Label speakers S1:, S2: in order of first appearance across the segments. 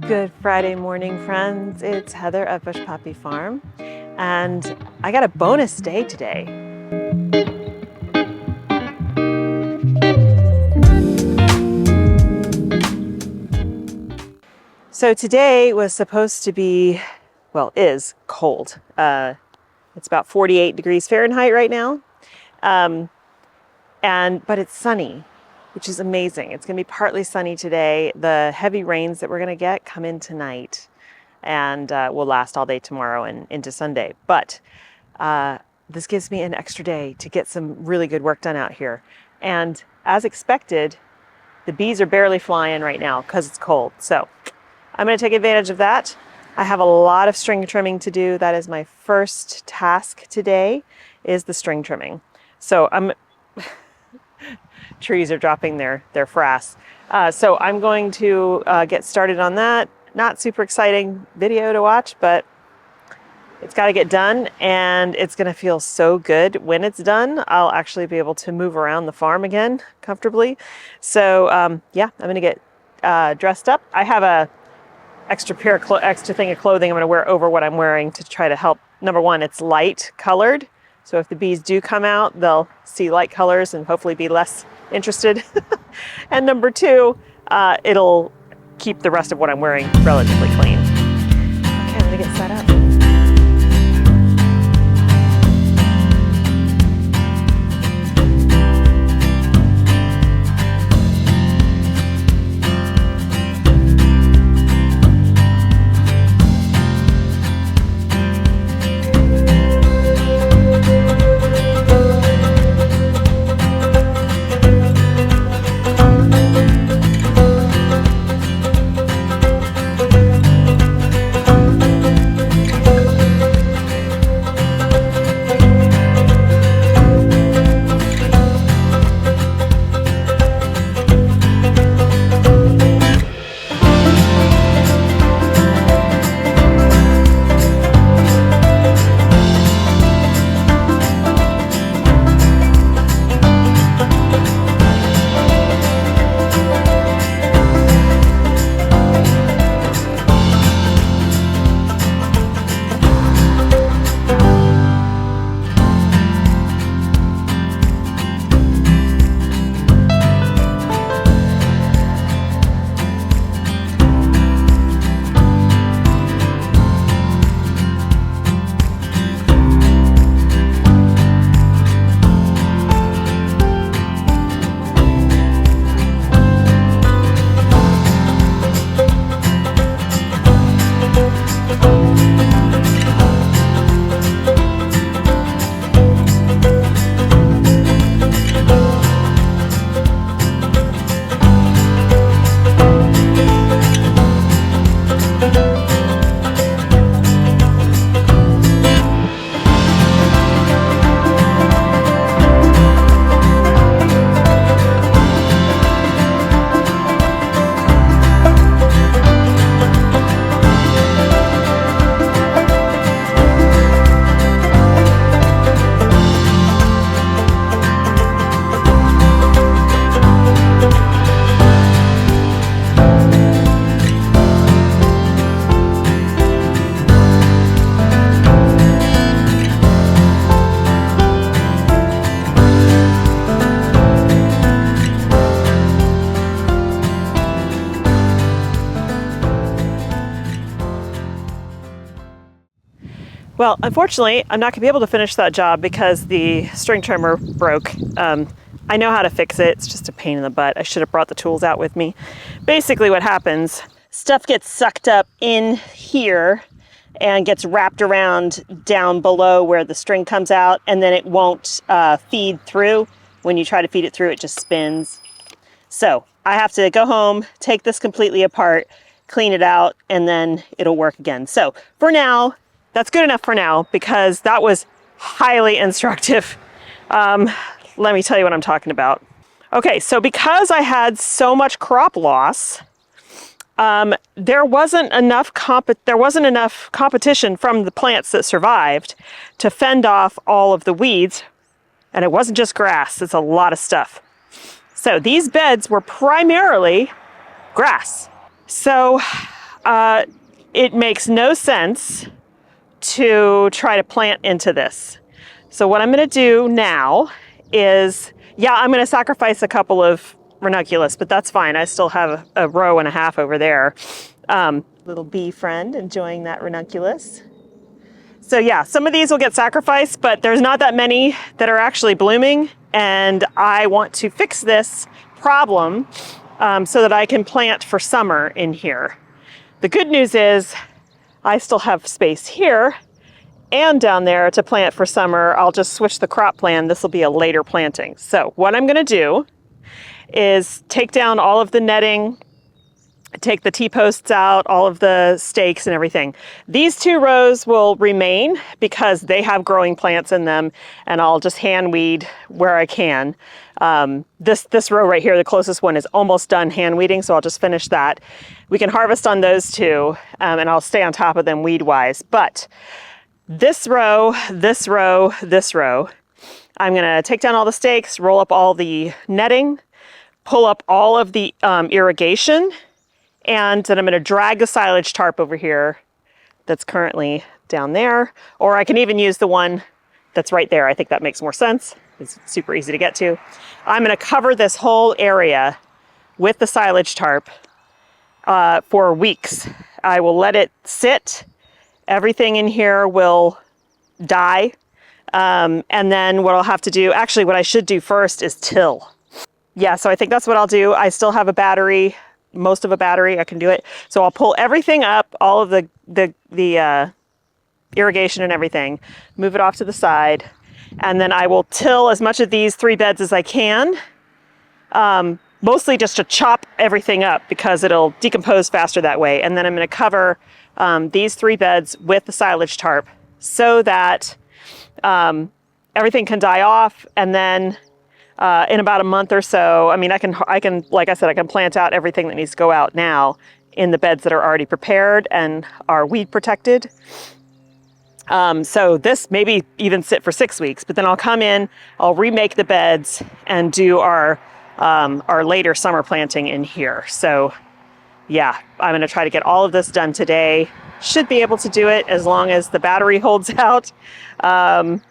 S1: Good Friday morning, friends. It's Heather of Bush Poppy Farm, and I got a bonus day today. So today was supposed to be, well, is cold. It's about 48 degrees Fahrenheit right now, but it's sunny, which is amazing. It's going to be partly sunny today. The heavy rains that we're going to get come in tonight and will last all day tomorrow and into Sunday. But this gives me an extra day to get some really good work done out here. And as expected, the bees are barely flying right now because it's cold. So I'm going to take advantage of that. I have a lot of string trimming to do. That is my first task today, is the string trimming. So trees are dropping their frass. So I'm going to get started on that. Not super exciting video to watch, but it's got to get done, and it's going to feel so good when it's done. I'll actually be able to move around the farm again comfortably. So yeah, I'm going to get dressed up. I have a extra thing of clothing I'm going to wear over what I'm wearing to try to help. Number one, it's light colored. So if the bees do come out, they'll see light colors and hopefully be less interested. And number two, it'll keep the rest of what I'm wearing relatively clean. Okay, I'm gonna get set up. Well, unfortunately, I'm not going to be able to finish that job because the string trimmer broke. I know how to fix it. It's just a pain in the butt. I should have brought the tools out with me. Basically what happens, stuff gets sucked up in here and gets wrapped around down below where the string comes out, and then it won't feed through. When you try to feed it through, it just spins. So I have to go home, take this completely apart, clean it out, and then it'll work again. So for now, that's good enough for now, because that was highly instructive. Let me tell you what I'm talking about. Okay, so because I had so much crop loss, there wasn't enough competition from the plants that survived to fend off all of the weeds. And it wasn't just grass, it's a lot of stuff. So these beds were primarily grass. So It makes no sense to try to plant into this. So what I'm going to do now is, yeah, I'm going to sacrifice a couple of ranunculus, but that's fine. I still have a row and a half over there. Little bee friend enjoying that ranunculus. So yeah, some of these will get sacrificed, but there's not that many that are actually blooming. And I want to fix this problem so that I can plant for summer in here. The good news is I still have space here and down there to plant for summer. I'll just switch the crop plan. This will be a later planting. So what I'm gonna do is take down all of the netting, take the T-posts out, all of the stakes and everything. These 2 rows will remain because they have growing plants in them, and I'll just hand weed where I can. This row right here, the closest one, is almost done hand weeding, so I'll just finish that. We can harvest on those 2, and I'll stay on top of them weed-wise. But this row, this row, this row, I'm gonna take down all the stakes, roll up all the netting, pull up all of the irrigation, and then I'm going to drag the silage tarp over here that's currently down there, or I can even use the one that's right there. I think that makes more sense. It's super easy to get to. I'm going to cover this whole area with the silage tarp for weeks. I will let it sit. Everything in here will die. And then what I'll have to do, actually what I should do first is till. Yeah, so I think that's what I'll do. I still have a battery, most of a battery, I can do it. So I'll pull everything up, all of the irrigation and everything, move it off to the side, and then I will till as much of these 3 beds as I can, mostly just to chop everything up because it'll decompose faster that way. And then I'm gonna cover these 3 beds with the silage tarp so that everything can die off, and then in about a month or so, I mean, I can, like I said, I can plant out everything that needs to go out now in the beds that are already prepared and are weed protected. So this maybe even sit for 6 weeks, but then I'll come in, I'll remake the beds and do our later summer planting in here. So yeah, I'm gonna try to get all of this done today. Should be able to do it as long as the battery holds out. But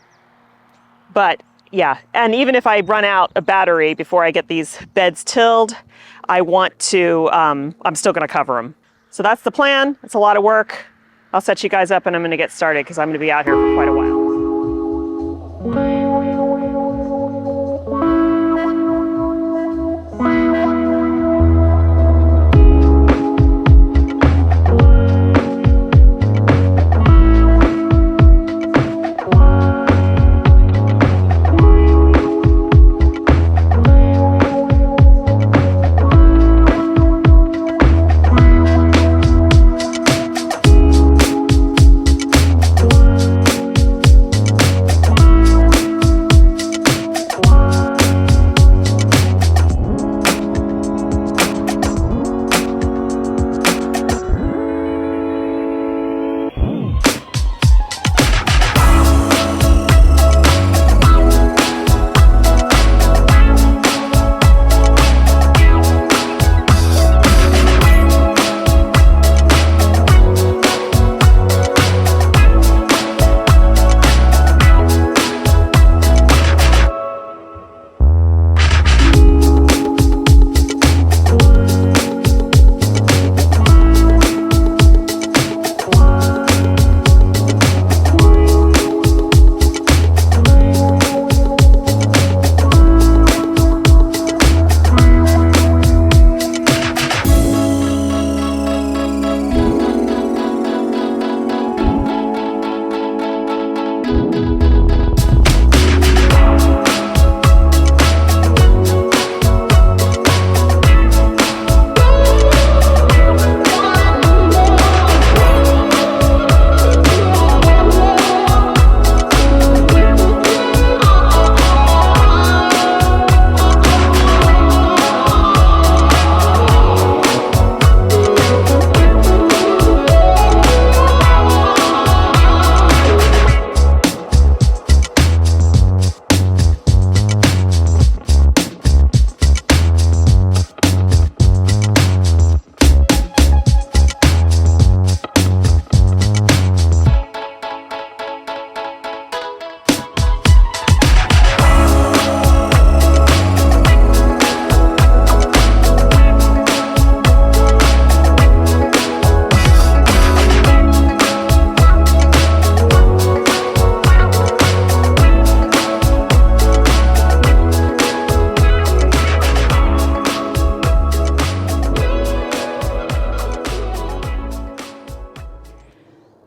S1: yeah, and even if I run out of battery before I get these beds tilled, I want to, I'm still gonna cover them. So that's the plan. It's a lot of work. I'll set you guys up and I'm gonna get started because I'm gonna be out here for quite a while.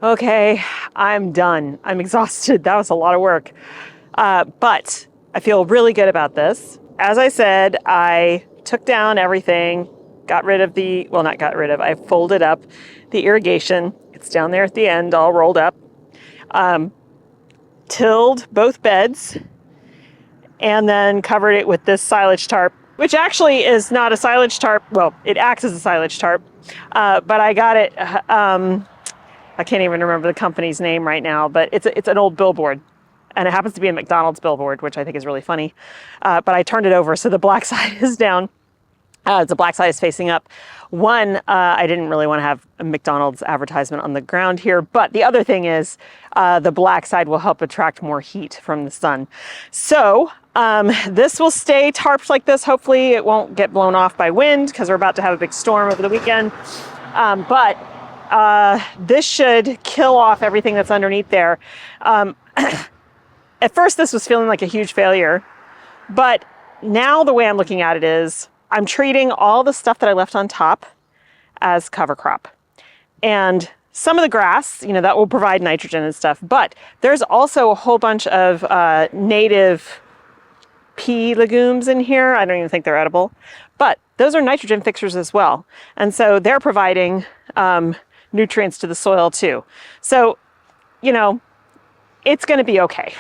S1: Okay, I'm done. I'm exhausted. That was a lot of work. But I feel really good about this. As I said, I took down everything, got rid of I folded up the irrigation. It's down there at the end, all rolled up. Tilled both beds and then covered it with this silage tarp, which actually is not a silage tarp. Well, it acts as a silage tarp, but I got it. I can't even remember the company's name right now, but it's an old billboard. And it happens to be a McDonald's billboard, which I think is really funny. But I turned it over so the black side is down. The black side is facing up. I didn't really want to have a McDonald's advertisement on the ground here, but the other thing is the black side will help attract more heat from the sun. So this will stay tarped like this. Hopefully it won't get blown off by wind because we're about to have a big storm over the weekend. But this should kill off everything that's underneath there. At first this was feeling like a huge failure, but now the way I'm looking at it is I'm treating all the stuff that I left on top as cover crop. And some of the grass, that will provide nitrogen and stuff, but there's also a whole bunch of native pea legumes in here. I don't even think they're edible, but those are nitrogen fixers as well. And so they're providing nutrients to the soil too. So, it's going to be okay.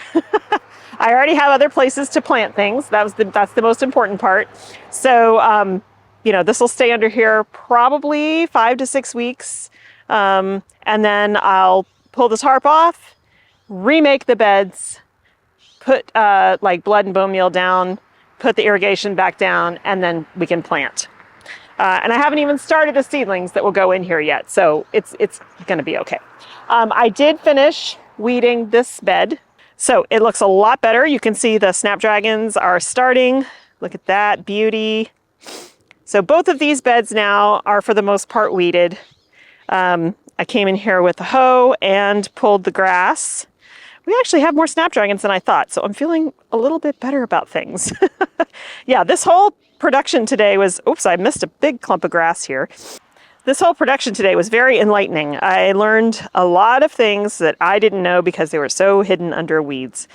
S1: I already have other places to plant things. That's the most important part. So, this will stay under here probably 5 to 6 weeks. And then I'll pull the tarp off, remake the beds, put like blood and bone meal down, put the irrigation back down, and then we can plant. And I haven't even started the seedlings that will go in here yet. So it's going to be okay. I did finish weeding this bed. So it looks a lot better. You can see the snapdragons are starting. Look at that beauty. So both of these beds now are for the most part weeded. I came in here with a hoe and pulled the grass. We actually have more snapdragons than I thought, so I'm feeling a little bit better about things. Yeah, this whole production today was, oops, I missed a big clump of grass here. This whole production today was very enlightening. I learned a lot of things that I didn't know because they were so hidden under weeds.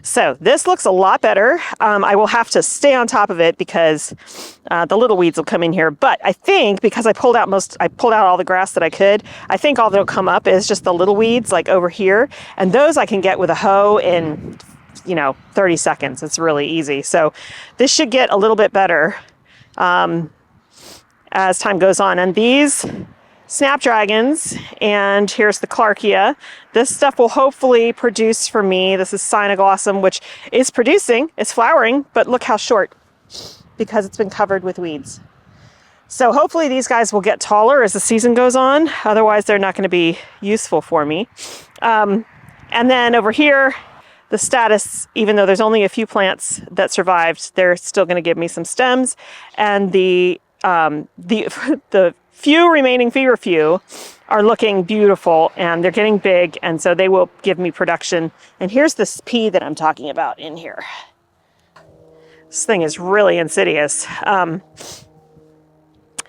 S1: So this looks a lot better. I will have to stay on top of it because the little weeds will come in here. But I think because I pulled out all the grass that I could, I think all that'll come up is just the little weeds like over here. And those I can get with a hoe in 30 seconds. It's really easy. So this should get a little bit better as time goes on. And these snapdragons, and here's the Clarkia, this stuff will hopefully produce for me. This is Cynoglossum, which is producing, it's flowering, but look how short because it's been covered with weeds. So hopefully these guys will get taller as the season goes on. Otherwise they're not going to be useful for me. And then over here, the Statice, even though there's only a few plants that survived, they're still going to give me some stems. And the few remaining feverfew are looking beautiful and they're getting big, and so they will give me production. And here's this pea that I'm talking about in here. This thing is really insidious.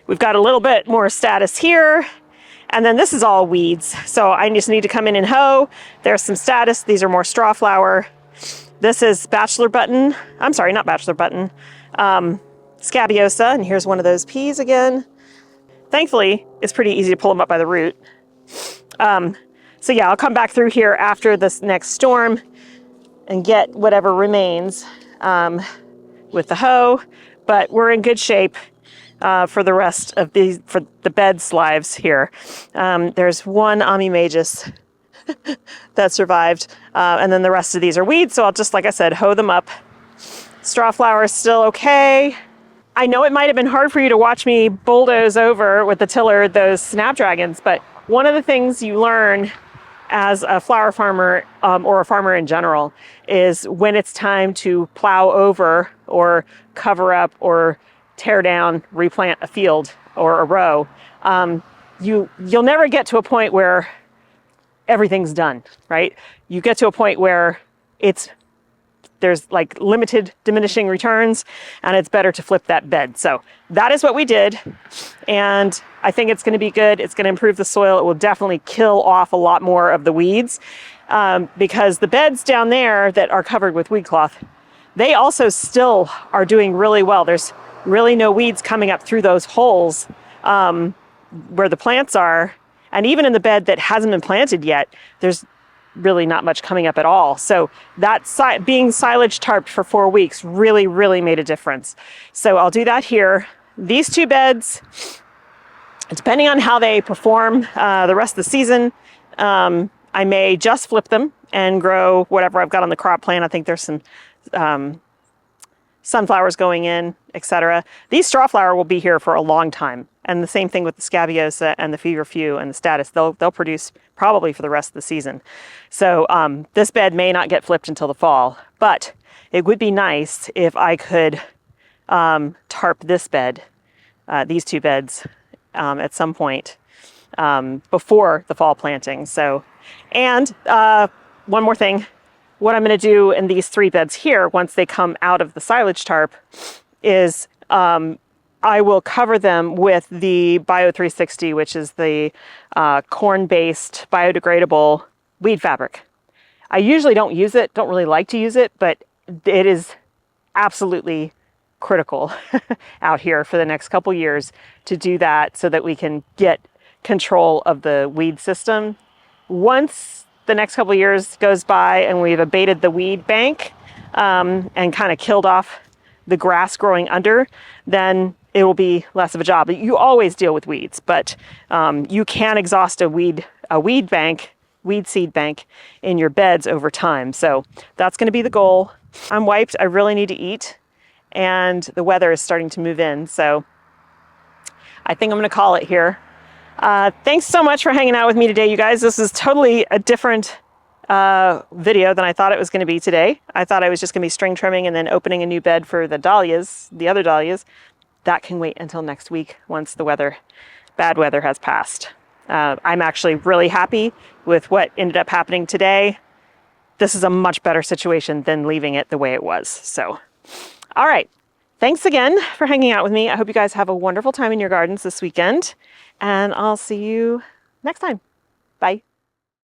S1: We've got a little bit more Statice here, and then this is all weeds. So I just need to come in and hoe. There's some Statice. These are more straw flower. This is bachelor button. I'm sorry, not bachelor button. Scabiosa, and here's one of those peas again. Thankfully, it's pretty easy to pull them up by the root. So yeah, I'll come back through here after this next storm and get whatever remains with the hoe, but we're in good shape for the rest of for the bed's lives here. There's one Amimagus that survived, and then the rest of these are weeds, so I'll just, like I said, hoe them up. Straw flower is still okay. I know it might have been hard for you to watch me bulldoze over with the tiller those snapdragons, but one of the things you learn as a flower farmer or a farmer in general is when it's time to plow over or cover up or tear down, replant a field or a row. You'll never get to a point where everything's done, right? You get to a point where it's there's like limited diminishing returns, and it's better to flip that bed. So that is what we did. And I think it's going to be good. It's going to improve the soil. It will definitely kill off a lot more of the weeds, because the beds down there that are covered with weed cloth, they also still are doing really well. There's really no weeds coming up through those holes where the plants are. And even in the bed that hasn't been planted yet, there's really not much coming up at all. So that being silage tarped for 4 weeks really, really made a difference. So I'll do that here. These 2 beds, depending on how they perform the rest of the season, I may just flip them and grow whatever I've got on the crop plan. I think there's some sunflowers going in, etc. These strawflower will be here for a long time. And the same thing with the scabiosa and the feverfew and the status. They'll produce probably for the rest of the season. So this bed may not get flipped until the fall, but it would be nice if I could tarp this bed, these 2 beds, at some point before the fall planting. So, and one more thing, what I'm going to do in these 3 beds here, once they come out of the silage tarp, is I will cover them with the Bio 360, which is the corn-based biodegradable weed fabric. I usually don't use it, don't really like to use it, but it is absolutely critical out here for the next couple years to do that so that we can get control of the weed system. Once the next couple years goes by and we've abated the weed bank and kind of killed off the grass growing under, then it will be less of a job. You always deal with weeds, but you can exhaust a weed seed bank in your beds over time. So that's going to be the goal. I'm wiped. I really need to eat, and the weather is starting to move in. So I think I'm going to call it here. Thanks so much for hanging out with me today, you guys. This is totally a different video than I thought it was going to be today. I thought I was just going to be string trimming and then opening a new bed for the dahlias, the other dahlias. That can wait until next week once the bad weather has passed. I'm actually really happy with what ended up happening today. This is a much better situation than leaving it the way it was. So, all right. Thanks again for hanging out with me. I hope you guys have a wonderful time in your gardens this weekend, and I'll see you next time. Bye.